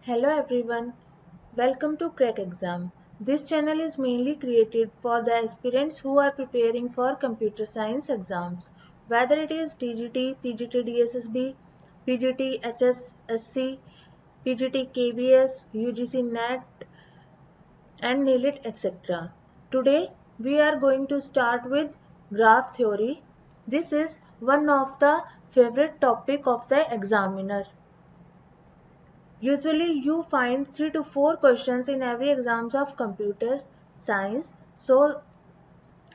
Hello everyone, welcome to Crack Exam. This channel is mainly created for the aspirants who are preparing for computer science exams, whether it is TGT, PGT DSSB, PGT HSSC, PGT KBS, UGC NET and NILIT etc. Today we are going to start with graph theory. This is one of the favorite topic of the examiner. Usually you find 3 to 4 questions in every exams of computer science. So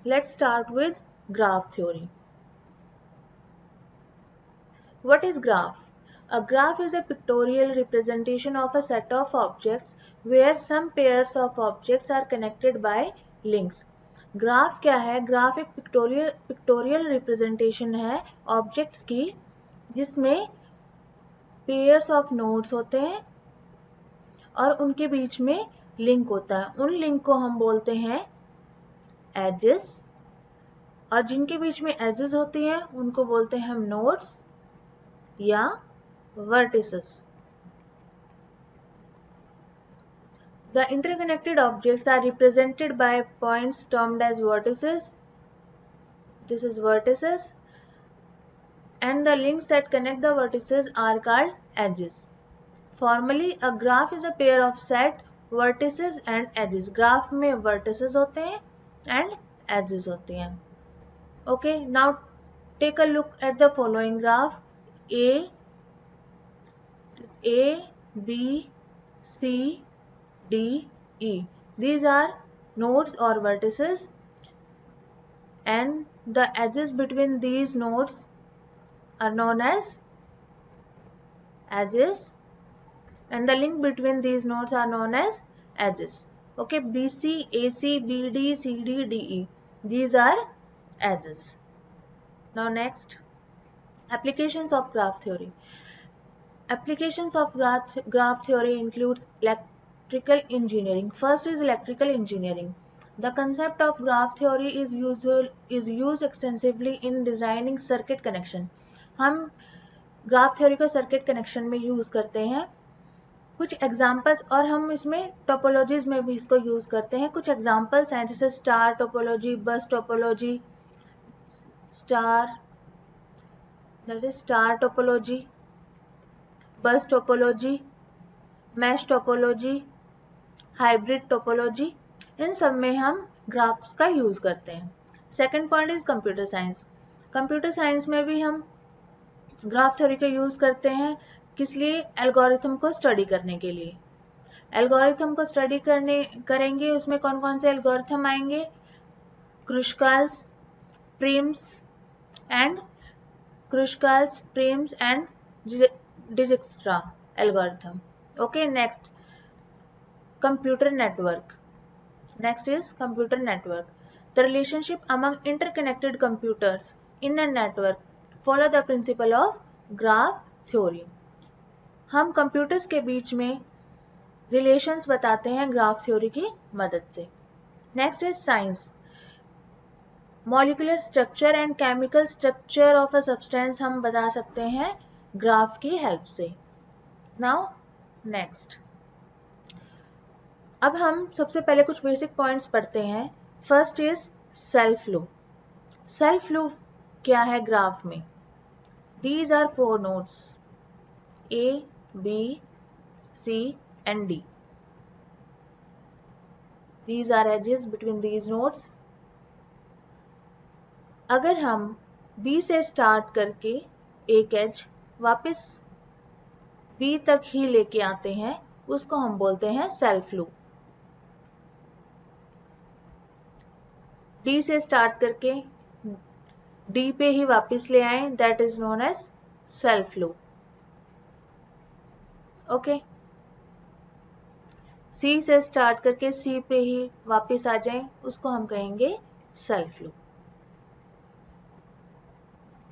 let's start with graph theory. What is graph? A graph is a pictorial representation of a set of objects where some pairs of objects are connected by links. Graph क्या है? Graph एक pictorial representation है objects की जिसमें pairs of nodes होते हैं और उनके बीच में लिंक होता है. उन लिंक को हम बोलते हैं एजेस और जिनके बीच में एजेस होती हैं उनको बोलते हैं हम नोड्स या vertices. The interconnected objects are represented by points termed as vertices. This is vertices. And the links that connect the vertices are called edges. Formally, a graph is a pair of set vertices and edges. Graph में vertices होते हैं and edges होते हैं. Okay, now take a look at the following graph. A, B, C, D, E. These are nodes or vertices and the edges between these nodes are known as edges and the link between these nodes are known as edges. Okay, BC, AC, BD, CD, DE. These are edges. Now next, applications of graph theory. Applications of graph theory includes electrical engineering. First is electrical engineering. The concept of graph theory is used extensively in designing circuit connection. हम graph theory को circuit connection में use करते हैं. कुछ examples और हम इसमें topologies में भी इसको यूज करते हैं. कुछ एग्जांपल्स हैं जैसे star topology, bus topology, star topology, bus topology, mesh topology, hybrid topology. इन सब में हम ग्राफ्स का यूज करते हैं. Second point is computer science. Computer science में भी हम ग्राफ थ्योरी का यूज करते हैं. किस लिए? एल्गोरिथम को स्टडी करने के लिए. एल्गोरिथम को स्टडी करेंगे. उसमें कौन कौन से एल्गोरिथम आएंगे? Kruskal's, Prim's and Dijkstra algorithm. Okay, next computer network. Next is computer network. The relationship among interconnected computers in a network follow the principle of graph theory. हम कंप्यूटर्स के बीच में रिलेशंस बताते हैं ग्राफ थ्योरी की मदद से. Next is science. Molecular structure and chemical structure of a substance हम बता सकते हैं ग्राफ की हेल्प से. नाउ नेक्स्ट, अब हम सबसे पहले कुछ बेसिक पॉइंट्स पढ़ते हैं. First is self loop. Self loop क्या है ग्राफ में? These are 4 nodes A, B, C and D. These are edges between these nodes. अगर हम B से स्टार्ट करके एक एज वापस B तक ही लेके आते हैं उसको हम बोलते हैं सेल्फ लूप. D से स्टार्ट करके D पे ही वापस ले आए, that is known as self loop. Okay, C से स्टार्ट करके C पे ही वापस आ जाएं, उसको हम कहेंगे self loop.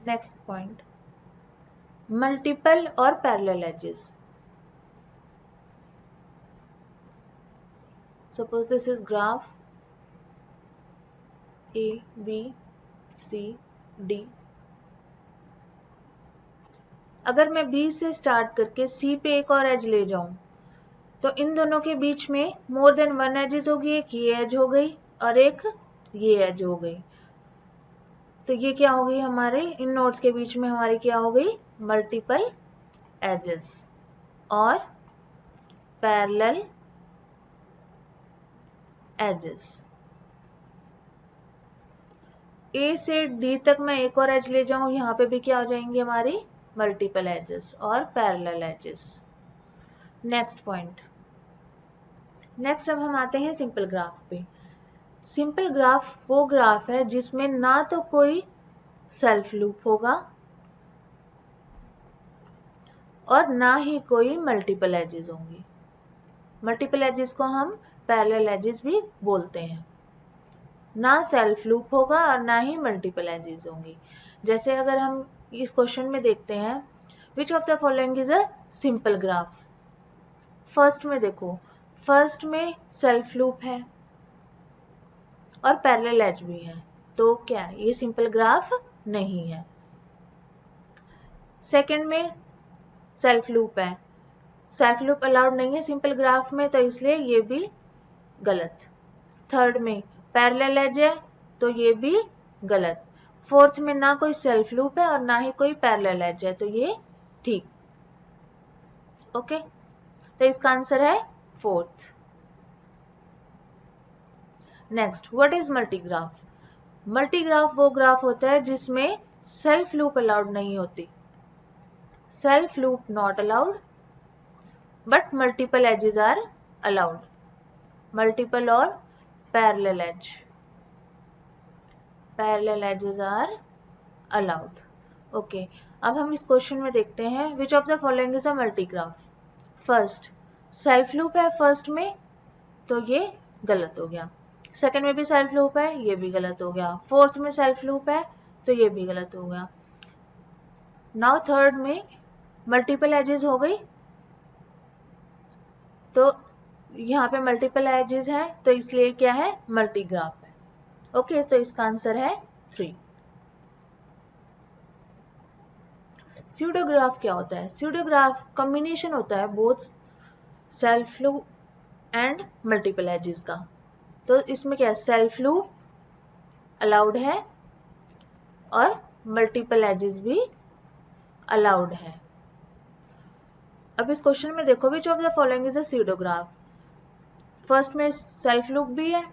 Next point, multiple और parallel edges. Suppose this is graph A, B, C, D. अगर मैं B से स्टार्ट करके C पे एक और एज ले जाऊं तो इन दोनों के बीच में मोर देन वन एजेस होगी, एक ये एज हो गई और एक ये एज हो गई। तो ये क्या हो गई हमारे इन नोड्स के बीच में हमारी क्या हो गई, मल्टीपल एजेस और पैरेलल एजेस। ए से डी तक मैं एक और एज ले जाऊं, यहाँ पे भी क्या हो जाएंगे हमारी मल्टीपल एजेस और parallel edges. Next point, next अब हम आते हैं सिंपल ग्राफ पे। सिंपल ग्राफ वो ग्राफ है जिसमें ना तो कोई सेल्फ लूप होगा और ना ही कोई मल्टीपल एजेस होंगी। मल्टीपल एजेस को हम पैरेलल एजेस भी बोलते हैं। ना सेल्फ लूप होगा और ना ही मल्टीपल एजेस होंगी। जैसे अगर हम इस क्वेश्चन में देखते हैं, which of the following is a simple graph. First में देखो, फर्स्ट में सेल्फ लूप है और पैरेलल एज भी है, तो क्या ये सिंपल ग्राफ नहीं है। सेकंड में सेल्फ लूप है, सेल्फ लूप अलाउड नहीं है सिंपल ग्राफ में, तो इसलिए ये भी गलत। थर्ड में पैरेलल एज है, तो ये भी गलत। फोर्थ में ना कोई सेल्फ लूप है और ना ही कोई पैरेलल एज है, तो ये ठीक। ओके, तो इसका आंसर है fourth. Next, what is multigraph. मल्टीग्राफ वो ग्राफ होता है जिसमें सेल्फ लूप अलाउड नहीं होती, self loop not allowed but multiple edges are allowed, multiple और parallel edge, parallel edges are allowed. Okay, अब हम इस क्वेश्चन में देखते हैं, which of the following is a multigraph. First self loop है फर्स्ट में, तो ये गलत हो गया। सेकंड में भी सेल्फ लूप है, ये भी गलत हो गया। फोर्थ में सेल्फ लूप है, तो ये भी गलत हो गया। नाउ थर्ड में मल्टीपल एजेस हो गई, तो यहाँ पे मल्टीपल एजेस हैं, तो इसलिए क्या है मल्टीग्राफ है। ओके, तो इसका आंसर है 3। स्यूडोग्राफ क्या होता है। स्यूडोग्राफ कॉम्बिनेशन होता है both self loop and multiple edges का। तो इसमें क्या है, सेल्फ लूप अलाउड है और मल्टीपल एजेस भी अलाउड है। अब इस क्वेश्चन में देखो, which of the following is a pseudograph. First में सेल्फ लूप भी है,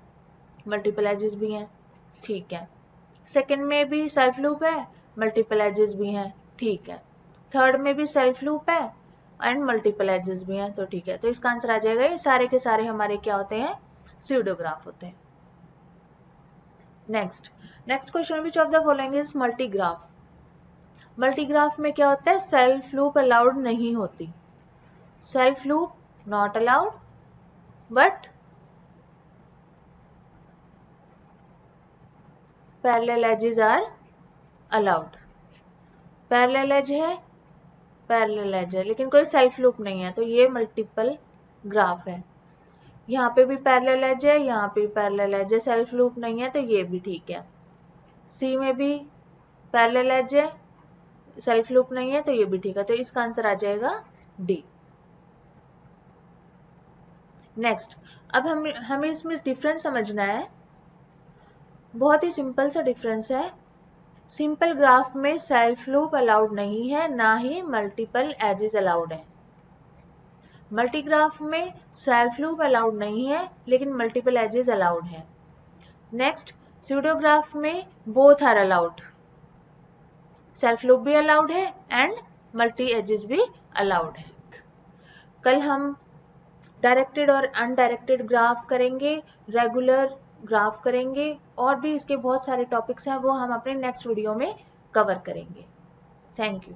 मल्टीपल एजेस भी हैं, ठीक है। सेकंड में भी सेल्फ लूप है, मल्टीपल एजेस भी हैं, ठीक है। थर्ड में भी सेल्फ लूप है एंड मल्टीपल एजेस भी हैं, तो ठीक है। तो इसका आंसर आ जाएगा, ये सारे के सारे हमारे क्या होते हैं, स्यूडोग्राफ होते हैं। Next question, which of the following is multigraph. Multigraph में क्या होता है, सेल्फ लूप अलाउड नहीं होती, self loop not allowed but parallel edges are allowed. Parallel edge है, पैरेलल एज है, लेकिन कोई सेल्फ लूप नहीं है, तो ये मल्टीपल ग्राफ है। यहाँ पे भी पैरेलल एज है, यहाँ पे भी पैरेलल एज है, सेल्फ लूप नहीं है, तो ये भी ठीक है। सी में भी पैरेलल एज है, सेल्फ लूप नहीं है, तो ये भी ठीक है। तो इसका आंसर आ जाएगा डी। नेक्स्ट, अब हमें इसमें डिफरेंस समझना है। बहुत ही सिंपल सा डिफरेंस है। सिंपल ग्राफ में सेल्फ लूप अलाउड नहीं है, ना ही मल्टीपल एजेस अलाउड है। मल्टीग्राफ में सेल्फ लूप अलाउड नहीं है, लेकिन मल्टीपल एजेस अलाउड है। नेक्स्ट, स्यूडोग्राफ में both are allowed, self loop भी अलाउड है एंड मल्टी एजेस भी अलाउड है। कल हम डायरेक्टेड और अनडायरेक्टेड ग्राफ करेंगे, रेगुलर ग्राफ करेंगे, और भी इसके बहुत सारे टॉपिक्स हैं, वो हम अपने नेक्स्ट वीडियो में कवर करेंगे। Thank you.